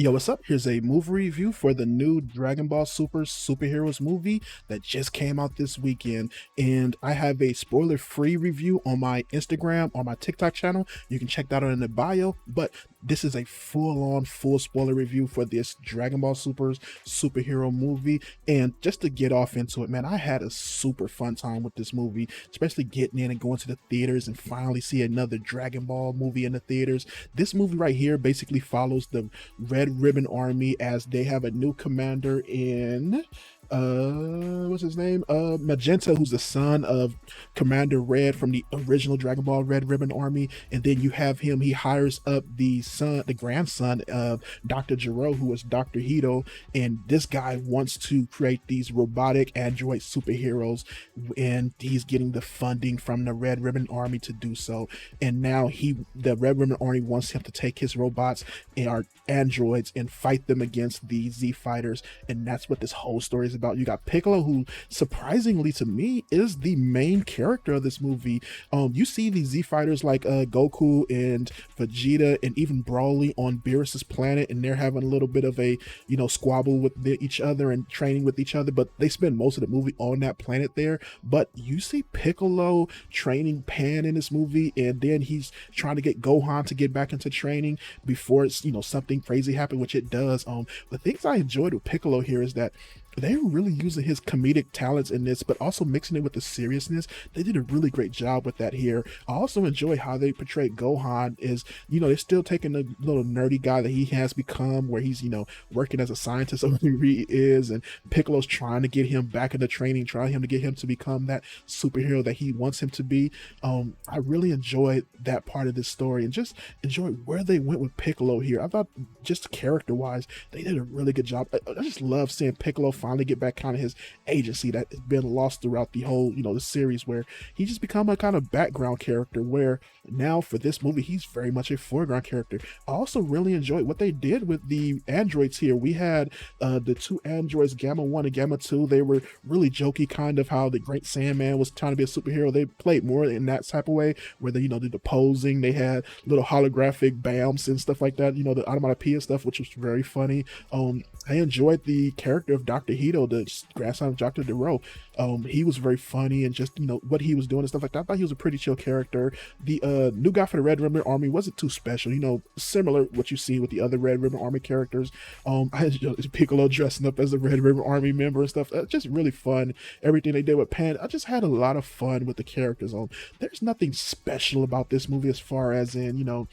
Yo, what's up? Here's a movie review for the new Dragon Ball Super Superheroes movie that just came out this weekend. And I have a spoiler-free review on my Instagram, on my TikTok channel. You can check that out in the bio. But this is a full-on, full spoiler review for this Dragon Ball Super's superhero movie. And just to get off into it, man, I had a super fun time with this movie, especially getting in and going to the theaters and finally see another Dragon Ball movie in the theaters. This movie right here basically follows the Red Ribbon Army as they have a new commander in what's his name? Magenta, who's the son of Commander Red from the original Dragon Ball Red Ribbon Army. And then you have him, he hires up the grandson of Dr. Gero, who is Dr. Hedo. And this guy wants to create these robotic android superheroes, and he's getting the funding from the Red Ribbon Army to do so. And now the Red Ribbon Army wants him to take his robots and our androids and fight them against the Z fighters. And that's what this whole story is about. You got Piccolo, who surprisingly to me is the main character of this movie. You see these Z fighters like Goku and Vegeta and even Broly on Beerus's planet, and they're having a little bit of a squabble with each other and training with each other, but they spend most of the movie on that planet there. But you see Piccolo training Pan in this movie, and then he's trying to get Gohan to get back into training before it's something crazy happen, which it does. The things I enjoyed with Piccolo here is that they're really using his comedic talents in this, but also mixing it with the seriousness. They did a really great job with that here. I also enjoy how they portray Gohan is, they're still taking the little nerdy guy that he has become, where he's, working as a scientist over who he is, and Piccolo's trying to get him back into training, trying to get him to become that superhero that he wants him to be. I really enjoyed that part of this story and just enjoyed where they went with Piccolo here. I thought just character-wise, they did a really good job. I just love seeing Piccolo finally get back kind of his agency that has been lost throughout the whole the series, where he just become a kind of background character, where now for this movie he's very much a foreground character. I also really enjoyed what they did with the androids here. We had the two androids, Gamma 1 and Gamma 2. They were really jokey, kind of how the Great Sandman was trying to be a superhero. They played more in that type of way, where they did the posing. They had little holographic BAMs and stuff like that, the onomatopoeia stuff, which was very funny. I enjoyed the character of Dr. Hedo, the grandson of Dr. Gero. He was very funny, and just what he was doing and stuff like that. I thought he was a pretty chill character. The new guy for the Red Ribbon Army wasn't too special, similar what you see with the other Red Ribbon Army characters. I had Piccolo dressing up as a Red Ribbon Army member and stuff. Just really fun. Everything they did with Pan, I just had a lot of fun with the characters. There's nothing special about this movie as far as in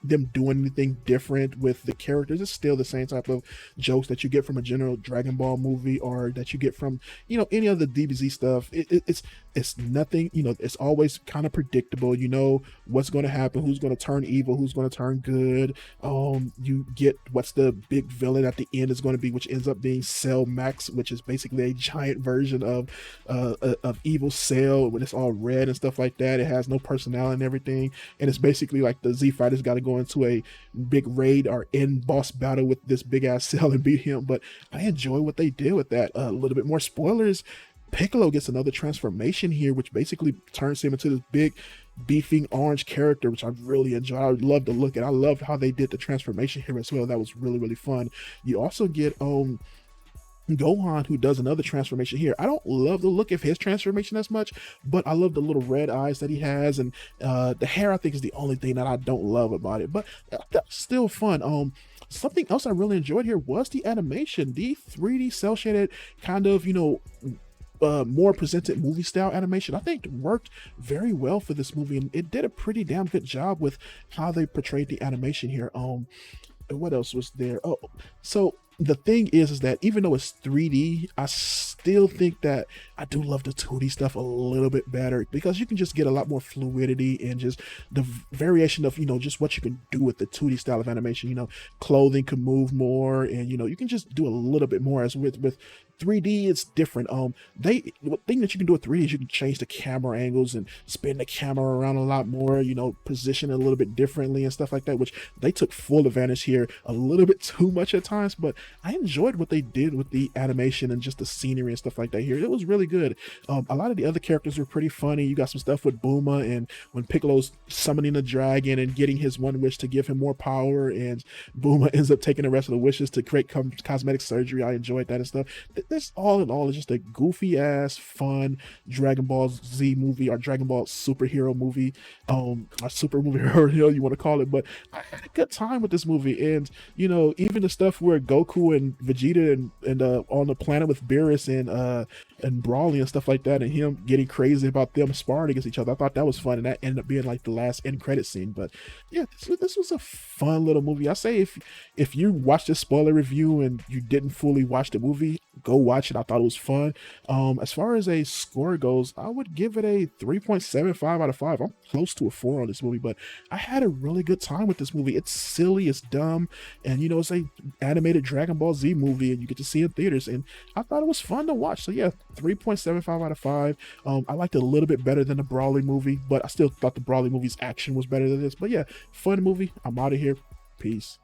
them doing anything different with the characters. It's still the same type of jokes that you get from a general Dragon Ball movie, or that you get from any other DBZ stuff. It's nothing, it's always kind of predictable. What's going to happen, who's going to turn evil, who's going to turn good. You get what's the big villain at the end is going to be, which ends up being Cell Max, which is basically a giant version of evil Cell, when it's all red and stuff like that. It has no personality and everything, and it's basically like the Z fighters got to go into a big raid or end boss battle with this big ass Cell and beat him. But I enjoy what they did with that. A little bit more spoilers. Piccolo gets another transformation here, which basically turns him into this big beefing orange character, which I really enjoy. I love to look at. I loved how they did the transformation here as well. That was really, really fun. You also get Gohan, who does another transformation here. I don't love the look of his transformation as much, but I love the little red eyes that he has, and the hair I think is the only thing that I don't love about it, but that's still fun. Something else I really enjoyed here was the animation. The 3D cel shaded kind of more presented movie style animation, I think worked very well for this movie, and it did a pretty damn good job with how they portrayed the animation here. What else was there? So the thing is that even though it's 3D, I still think that I do love the 2D stuff a little bit better, because you can just get a lot more fluidity and just the variation of just what you can do with the 2D style of animation. Clothing can move more, and you can just do a little bit more, as with 3D, it's different. The thing that you can do with 3D is you can change the camera angles and spin the camera around a lot more, you know, position it a little bit differently and stuff like that, which they took full advantage here, a little bit too much at times, but I enjoyed what they did with the animation and just the scenery and stuff like that here. It was really good. A lot of the other characters were pretty funny. You got some stuff with Bulma and when Piccolo's summoning the dragon and getting his one wish to give him more power, and Bulma ends up taking the rest of the wishes to create cosmetic surgery. I enjoyed that and stuff. This all in all is just a goofy ass, fun Dragon Ball Z movie, or Dragon Ball superhero movie, or super movie, or you want to call it. But I had a good time with this movie, and you know, even the stuff where Goku and Vegeta and on the planet with Beerus and Brawly and stuff like that, and him getting crazy about them sparring against each other. I thought that was fun, and that ended up being like the last end credit scene. But yeah, this was a fun little movie. I say if you watch this spoiler review and you didn't fully watch the movie, go watch it. I thought it was fun. As far as a score goes, I would give it a 3.75 out of 5. I'm close to a 4 on this movie, but I had a really good time with this movie. It's silly, it's dumb, and you know, it's a animated Dragon Ball Z movie, and you get to see it in theaters, and I thought it was fun to watch. So yeah, 3.75 out of 5. I liked it a little bit better than the Brawly movie, but I still thought the Brawly movie's action was better than this. But yeah, fun movie. I'm out of here. Peace.